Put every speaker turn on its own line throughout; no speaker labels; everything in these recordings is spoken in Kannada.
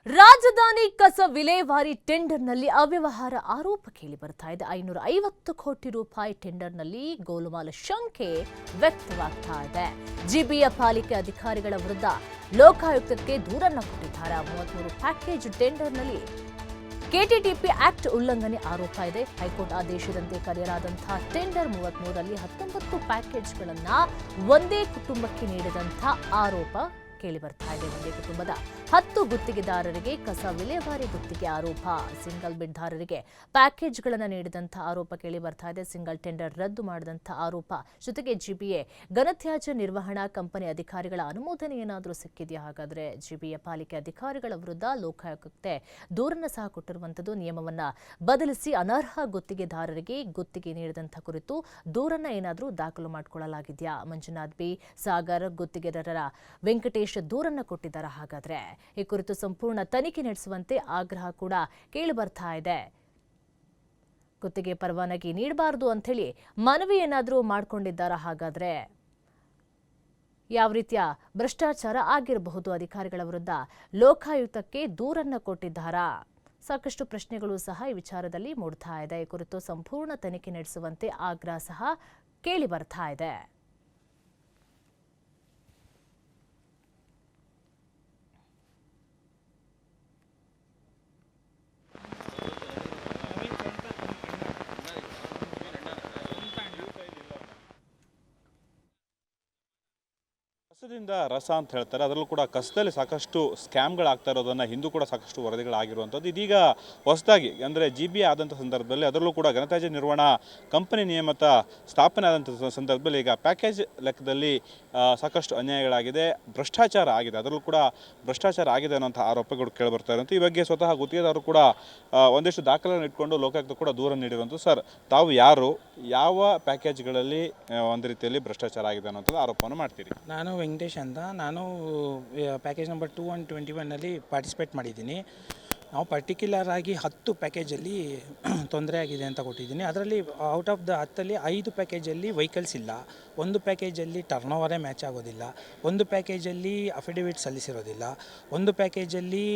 ರಾಜಧಾನಿ ಕಸ ವಿಲೇವಾರಿ ಟೆಂಡರ್ನಲ್ಲಿ ಅವ್ಯವಹಾರ ಆರೋಪ ಕೇಳಿ ಬರ್ತಾ ಇದೆ. 550 ಕೋಟಿ ರೂಪಾಯಿ ಟೆಂಡರ್ನಲ್ಲಿ ಗೋಲುಮಾಲ ಶಂಕೆ ವ್ಯಕ್ತವಾಗ್ತಾ ಇದೆ. ಜಿಬಿಯ ಪಾಲಿಕೆ ಅಧಿಕಾರಿಗಳ ವಿರುದ್ಧ ಲೋಕಾಯುಕ್ತಕ್ಕೆ ದೂರನ್ನ ಕೊಟ್ಟಿದ್ದಾರೆ. 33 ಪ್ಯಾಕೇಜ್ ಟೆಂಡರ್ನಲ್ಲಿ ಕೆಟಿಟಿಪಿ ಆಕ್ಟ್ ಉಲ್ಲಂಘನೆ ಆರೋಪ ಇದೆ. ಹೈಕೋರ್ಟ್ ಆದೇಶದಂತೆ ಕರೆಯಲಾದಂತಹ ಟೆಂಡರ್ 33ರಲ್ಲಿ 19 ಪ್ಯಾಕೇಜ್ಗಳನ್ನು ಒಂದೇ ಕುಟುಂಬಕ್ಕೆ ನೀಡಿದಂಥ ಆರೋಪ ಕೇಳಿ ಬರ್ತಾ ಇದೆ. ಒಂದೇ ಕುಟುಂಬದ 10 ಗುತ್ತಿಗೆದಾರರಿಗೆ ಕಸ ವಿಲೇವಾರಿ ಗುತ್ತಿಗೆ ಆರೋಪ. ಸಿಂಗಲ್ ಬಿಡ್ದಾರರಿಗೆ ಪ್ಯಾಕೇಜ್ಗಳನ್ನು ನೀಡಿದಂಥ ಆರೋಪ ಕೇಳಿ ಬರ್ತಾ ಇದೆ. ಸಿಂಗಲ್ ಟೆಂಡರ್ ರದ್ದು ಮಾಡಿದಂಥ ಆರೋಪ. ಜೊತೆಗೆ ಜಿಬಿಎ ಘನತ್ಯಾಜ್ಯ ನಿರ್ವಹಣಾ ಕಂಪನಿ ಅಧಿಕಾರಿಗಳ ಅನುಮೋದನೆ ಏನಾದರೂ ಸಿಕ್ಕಿದೆಯಾ? ಹಾಗಾದ್ರೆ ಜಿಬಿಎ ಪಾಲಿಕೆ ಅಧಿಕಾರಿಗಳ ವಿರುದ್ಧ ಲೋಕಾಯುಕ್ತಕ್ಕೆ ದೂರನ್ನು ಸಹ ಕೊಟ್ಟಿರುವಂಥದ್ದು. ನಿಯಮವನ್ನು ಬದಲಿಸಿ ಅನರ್ಹ ಗುತ್ತಿಗೆದಾರರಿಗೆ ಗುತ್ತಿಗೆ ನೀಡಿದಂಥ ಕುರಿತು ದೂರನ್ನ ಏನಾದರೂ ದಾಖಲು ಮಾಡಿಕೊಳ್ಳಲಾಗಿದೆಯಾ? ಮಂಜುನಾಥ್ ಬಿ, ಸಾಗರ್ ಗುತ್ತಿಗೆದಾರರ ವೆಂಕಟೇಶ್ ದೂರನ್ನ ಕೊಟ್ಟಿದ್ದಾರೆ. ಹಾಗಾದ್ರೆ ಈ ಕುರಿತು ಸಂಪೂರ್ಣ ತನಿಖೆ ನಡೆಸುವಂತೆ ಆಗ್ರಹ ಕೂಡ ಕೇಳಿ ಬರ್ತಾ ಇದೆ. ಗುತ್ತಿಗೆ ಪರವಾನಗಿ ನೀಡಬಾರದು ಅಂತ ಹೇಳಿ ಮನವಿ ಏನಾದರೂ ಮಾಡಿಕೊಂಡಿದ್ದಾರಾ? ಹಾಗಾದ್ರೆ ಯಾವ ರೀತಿಯ ಭ್ರಷ್ಟಾಚಾರ ಆಗಿರಬಹುದು? ಅಧಿಕಾರಿಗಳ ವಿರುದ್ಧ ಲೋಕಾಯುಕ್ತಕ್ಕೆ ದೂರನ್ನ ಕೊಟ್ಟಿದ್ದಾರಾ? ಸಾಕಷ್ಟು ಪ್ರಶ್ನೆಗಳು ಸಹ ಈ ವಿಚಾರದಲ್ಲಿ ಮೂಡ್ತಾ ಇದೆ. ಈ ಕುರಿತು ಸಂಪೂರ್ಣ ತನಿಖೆ ನಡೆಸುವಂತೆ ಆಗ್ರಹ ಸಹ ಕೇಳಿ ಬರ್ತಾ ಇದೆ.
ಕಸದಿಂದ ರಸ ಅಂತ ಹೇಳ್ತಾರೆ. ಅದರಲ್ಲೂ ಕೂಡ ಕಸದಲ್ಲಿ ಸಾಕಷ್ಟು ಸ್ಕ್ಯಾಮ್ಗಳಾಗ್ತಾ ಇರೋದನ್ನು ಹಿಂದೂ ಕೂಡ ಸಾಕಷ್ಟು ವರದಿಗಳಾಗಿರುವಂಥದ್ದು. ಇದೀಗ ಹೊಸದಾಗಿ ಅಂದರೆ ಜಿಬಿಎ ಆದಂಥ ಸಂದರ್ಭದಲ್ಲಿ ಅದರಲ್ಲೂ ಕೂಡ ಘನತ್ಯಾಜ್ಯ ನಿರ್ವಹಣಾ ಕಂಪನಿ ನಿಯಮಿತ ಸ್ಥಾಪನೆ ಆದಂಥ ಸಂದರ್ಭದಲ್ಲಿ ಈಗ ಪ್ಯಾಕೇಜ್ ಲೆಕ್ಕದಲ್ಲಿ ಸಾಕಷ್ಟು ಅನ್ಯಾಯಗಳಾಗಿದೆ, ಭ್ರಷ್ಟಾಚಾರ ಆಗಿದೆ. ಅದರಲ್ಲೂ ಕೂಡ ಭ್ರಷ್ಟಾಚಾರ ಆಗಿದೆ ಅನ್ನೋಂಥ ಆರೋಪಗಳು ಕೇಳಿಬರ್ತಾ ಇರುವಂಥ ಈ ಬಗ್ಗೆ ಸ್ವತಃ ಗುತ್ತಿಗೆದಾರರು ಕೂಡ ಒಂದಿಷ್ಟು ದಾಖಲೆಗಳನ್ನು ಇಟ್ಕೊಂಡು ಲೋಕಾಯುಕ್ತ ಕೂಡ ದೂರ ನೀಡಿರುವಂಥದ್ದು. ಸರ್, ತಾವು ಯಾರು, ಯಾವ ಪ್ಯಾಕೇಜ್ಗಳಲ್ಲಿ ಒಂದು ರೀತಿಯಲ್ಲಿ ಭ್ರಷ್ಟಾಚಾರ ಆಗಿದೆ ಅನ್ನೋಂಥದ್ದು ಆರೋಪವನ್ನು ಮಾಡ್ತೀರಿ?
ನಾನು ವೆಂಕಟೇಶ್ ಅಂತ. ನಾನು ಪ್ಯಾಕೇಜ್ ನಂಬರ್ 221 ಪಾರ್ಟಿಸಿಪೇಟ್ ಮಾಡಿದ್ದೀನಿ. ನಾವು ಪರ್ಟಿಕ್ಯುಲರ್ ಆಗಿ 10 ಪ್ಯಾಕೇಜಲ್ಲಿ ತೊಂದರೆ ಆಗಿದೆ ಅಂತ ಕೊಟ್ಟಿದ್ದೀನಿ. ಅದರಲ್ಲಿ ಔಟ್ ಆಫ್ ದ 10ಲ್ಲಿ 5 ಪ್ಯಾಕೇಜಲ್ಲಿ ವೆಹಿಕಲ್ಸ್ ಇಲ್ಲ, ಒಂದು ಪ್ಯಾಕೇಜಲ್ಲಿ ಟರ್ನ್ ಓವರೇ ಮ್ಯಾಚ್ ಆಗೋದಿಲ್ಲ, ಒಂದು ಪ್ಯಾಕೇಜಲ್ಲಿ ಅಫಿಡವಿಟ್ ಸಲ್ಲಿಸಿರೋದಿಲ್ಲ, ಒಂದು ಪ್ಯಾಕೇಜಲ್ಲಿ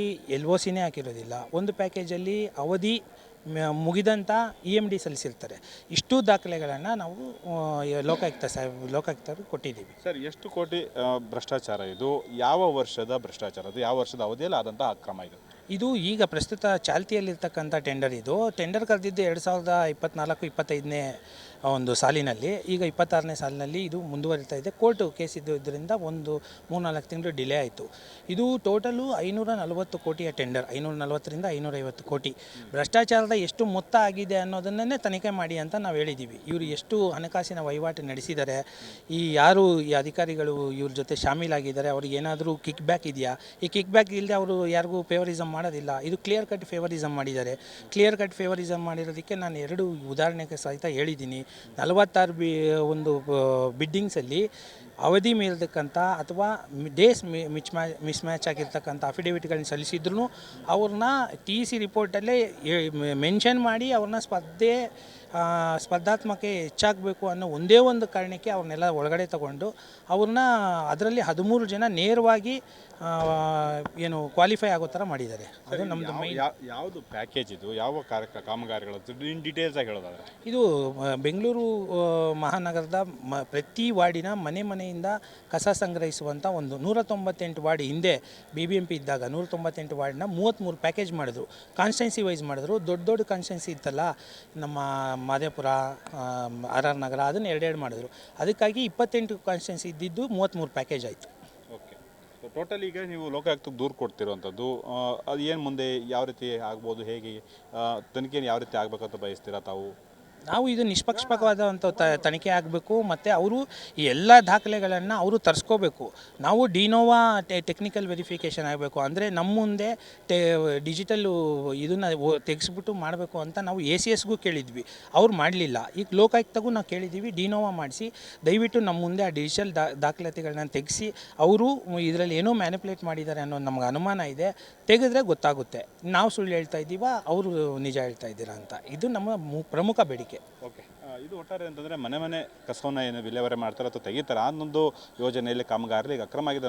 LOCನೇ ಹಾಕಿರೋದಿಲ್ಲ, ಒಂದು ಪ್ಯಾಕೇಜಲ್ಲಿ ಅವಧಿ ಮುಗಿದಂಥ EMD ಸಲ್ಲಿಸಿರ್ತಾರೆ. ಇಷ್ಟು ದಾಖಲೆಗಳನ್ನು ನಾವು ಲೋಕಾಯುಕ್ತರು ಕೊಟ್ಟಿದ್ದೀವಿ.
ಸರ್, ಎಷ್ಟು ಕೋಟಿ ಭ್ರಷ್ಟಾಚಾರ ಇದು? ಯಾವ ವರ್ಷದ ಭ್ರಷ್ಟಾಚಾರ ಅದು? ಯಾವ ವರ್ಷದ ಅವಧಿಯಲ್ಲಿ ಆದಂಥ ಅಕ್ರಮ ಇದು?
ಇದು ಈಗ ಪ್ರಸ್ತುತ ಚಾಲ್ತಿಯಲ್ಲಿರ್ತಕ್ಕಂಥ ಟೆಂಡರ್. ಇದು ಟೆಂಡರ್ ಕರೆದಿದ್ದು 2024-25ನೇ ಒಂದು ಸಾಲಿನಲ್ಲಿ. ಈಗ 26ನೇ ಸಾಲಿನಲ್ಲಿ ಇದು ಮುಂದುವರಿತಾ ಇದೆ. ಕೋರ್ಟ್ ಕೇಸ್ ಇದ್ದುದರಿಂದ ಒಂದು 3-4 ತಿಂಗಳು ಡಿಲೇ ಆಯಿತು. ಇದು ಟೋಟಲು 540 ಕೋಟಿಯ ಟೆಂಡರ್. 540ರಿಂದ 550 ಕೋಟಿ ಭ್ರಷ್ಟಾಚಾರದ ಎಷ್ಟು ಮೊತ್ತ ಆಗಿದೆ ಅನ್ನೋದನ್ನೇ ತನಿಖೆ ಮಾಡಿ ಅಂತ ನಾವು ಹೇಳಿದ್ದೀವಿ. ಇವರು ಎಷ್ಟು ಹಣಕಾಸಿನ ವಹಿವಾಟು ನಡೆಸಿದ್ದಾರೆ, ಯಾರು ಈ ಅಧಿಕಾರಿಗಳು ಇವ್ರ ಜೊತೆ ಶಾಮೀಲಾಗಿದ್ದಾರೆ, ಅವ್ರಿಗೆ ಏನಾದರೂ ಕಿಕ್ ಬ್ಯಾಕ್ ಇದೆಯಾ? ಈ ಕಿಕ್ ಬ್ಯಾಕ್ ಇಲ್ಲದೆ ಅವರು ಯಾರಿಗೂ ಫೇವರಿಸಮ್ ಮಾಡೋದಿಲ್ಲ. ಇದು ಕ್ಲಿಯರ್ ಕಟ್ ಫೇವರಿಸಮ್ ಮಾಡಿದ್ದಾರೆ. ಕ್ಲಿಯರ್ ಕಟ್ ಫೇವರಿಸಮ್ ಮಾಡಿರೋದಕ್ಕೆ ನಾನು 2 ಉದಾಹರಣೆಗೆ ಸಹಿತ ಹೇಳಿದ್ದೀನಿ. 46 ಒಂದು ಬಿಡ್ಡಿಂಗ್ಸಲ್ಲಿ ಅವಧಿ ಮೀರತಕ್ಕಂಥ ಅಥವಾ ಡೇಸ್ ಮಿಸ್ ಮ್ಯಾಚ್ ಆಗಿರ್ತಕ್ಕಂಥ ಅಫಿಡವಿಟ್ಗಳನ್ನ ಸಲ್ಲಿಸಿದ್ರು ಅವ್ರನ್ನ TC ರಿಪೋರ್ಟಲ್ಲೇ ಮೆನ್ಷನ್ ಮಾಡಿ ಅವ್ರನ್ನ ಸ್ಪರ್ಧಾತ್ಮಕ ಹೆಚ್ಚಾಗಬೇಕು ಅನ್ನೋ ಒಂದೇ ಒಂದು ಕಾರಣಕ್ಕೆ ಅವ್ರನ್ನೆಲ್ಲ ಒಳಗಡೆ ತಗೊಂಡು ಅವ್ರನ್ನ ಅದರಲ್ಲಿ 13 ಜನ ನೇರವಾಗಿ ಏನು ಕ್ವಾಲಿಫೈ ಆಗೋ ಥರ ಮಾಡಿದ್ದಾರೆ. ಅದು ನಮ್ಮದು ಮೈನ್.
ಯಾವುದು ಪ್ಯಾಕೇಜ್ ಇದು? ಯಾವ ಕಾಮಗಾರಿಗಳು ಇನ್ ಡೀಟೇಲ್ಸ್ ಆಗಿ ಹೇಳೋದಾದ್ರೆ?
ಇದು ಬೆಂಗಳೂರು ಮಹಾನಗರದ ಪ್ರತಿ ವಾರ್ಡಿನ ಮನೆಯಿಂದ ಕಸ ಸಂಗ್ರಹಿಸುವಂಥ ಒಂದು 198 ವಾರ್ಡ್ ಹಿಂದೆ BBMP ಇದ್ದಾಗ 198 ವಾರ್ಡ್ನ 33 ಪ್ಯಾಕೇಜ್ ಮಾಡಿದ್ರು. ಕಾನ್ಸ್ಟೆನ್ಸಿ ವೈಸ್ ಮಾಡಿದ್ರು. ದೊಡ್ಡ ಕಾನ್ಸ್ಟೆನ್ಸಿ ಇತ್ತಲ್ಲ, ನಮ್ಮ ಮಾದೇಪುರ, RR ನಗರ, ಅದನ್ನು 2 ಮಾಡಿದ್ರು. ಅದಕ್ಕಾಗಿ 28 ಕಾನ್ಸ್ಟೆನ್ಸಿ ಇದ್ದಿದ್ದು 33 ಪ್ಯಾಕೇಜ್ ಆಯಿತು.
ಓಕೆ. ಸೊ ಟೋಟಲ್ ಈಗ ನೀವು ಲೋಕಾಯುಕ್ತಕ್ಕೆ ದೂರು ಕೊಡ್ತಿರುವಂಥದ್ದು, ಅದು ಏನು ಮುಂದೆ ಯಾವ ರೀತಿ ಆಗ್ಬೋದು, ಹೇಗೆ ತನಿಖೆ ಯಾವ ರೀತಿ ಆಗಬೇಕಂತ ಬಯಸ್ತೀರಾ ತಾವು?
ನಾವು ಇದು ನಿಷ್ಪಕ್ಷಪಾತವಾದಂಥ ತನಿಖೆ ಆಗಬೇಕು. ಮತ್ತು ಅವರು ಈ ಎಲ್ಲ ದಾಖಲೆಗಳನ್ನು ಅವರು ತರಿಸ್ಕೋಬೇಕು. ನಾವು ಡಿನೋವಾ ಟೆಕ್ನಿಕಲ್ ವೆರಿಫಿಕೇಷನ್ ಆಗಬೇಕು. ಅಂದರೆ ನಮ್ಮ ಮುಂದೆ ಡಿಜಿಟಲ್ಲು ಇದನ್ನು ತೆಗೆಸ್ಬಿಟ್ಟು ಮಾಡಬೇಕು ಅಂತ ನಾವು ACSಗೂ ಕೇಳಿದ್ವಿ. ಅವ್ರು ಮಾಡಲಿಲ್ಲ. ಈಗ ಲೋಕಾಯುಕ್ತಗೂ ನಾವು ಕೇಳಿದ್ದೀವಿ, ಡಿನೋವಾ ಮಾಡಿಸಿ ದಯವಿಟ್ಟು ನಮ್ಮ ಮುಂದೆ ಆ ಡಿಜಿಟಲ್ ದಾಖಲಾತಿಗಳನ್ನ ತೆಗೆಸಿ, ಅವರು ಇದರಲ್ಲಿ ಏನೋ ಮ್ಯಾನಿಪುಲೇಟ್ ಮಾಡಿದ್ದಾರೆ ಅನ್ನೋದು ನಮ್ಗೆ ಅನುಮಾನ ಇದೆ. ತೆಗೆದ್ರೆ ಗೊತ್ತಾಗುತ್ತೆ ನಾವು ಸುಳ್ಳು ಹೇಳ್ತಾ ಇದ್ದೀವ, ಅವರು ನಿಜ ಹೇಳ್ತಾ ಇದ್ದೀರಾ ಅಂತ. ಇದು ನಮ್ಮ ಪ್ರಮುಖ ಬೇಡಿಕೆ.
ಓಕೆ. ಇದು ಒಟ್ಟಾರೆ ಅಂತಂದರೆ ಮನೆ ಕಸವನ್ನು ಏನು ವಿಲೇವಾರಿ ಮಾಡ್ತಾರೆ ಅಥವಾ ತೆಗಿತಾರೆ, ಆ ಒಂದು ಯೋಜನೆಯಲ್ಲಿ ಕಾಮಗಾರಿ ಈಗ ಅಕ್ರಮ ಆಗಿದೆ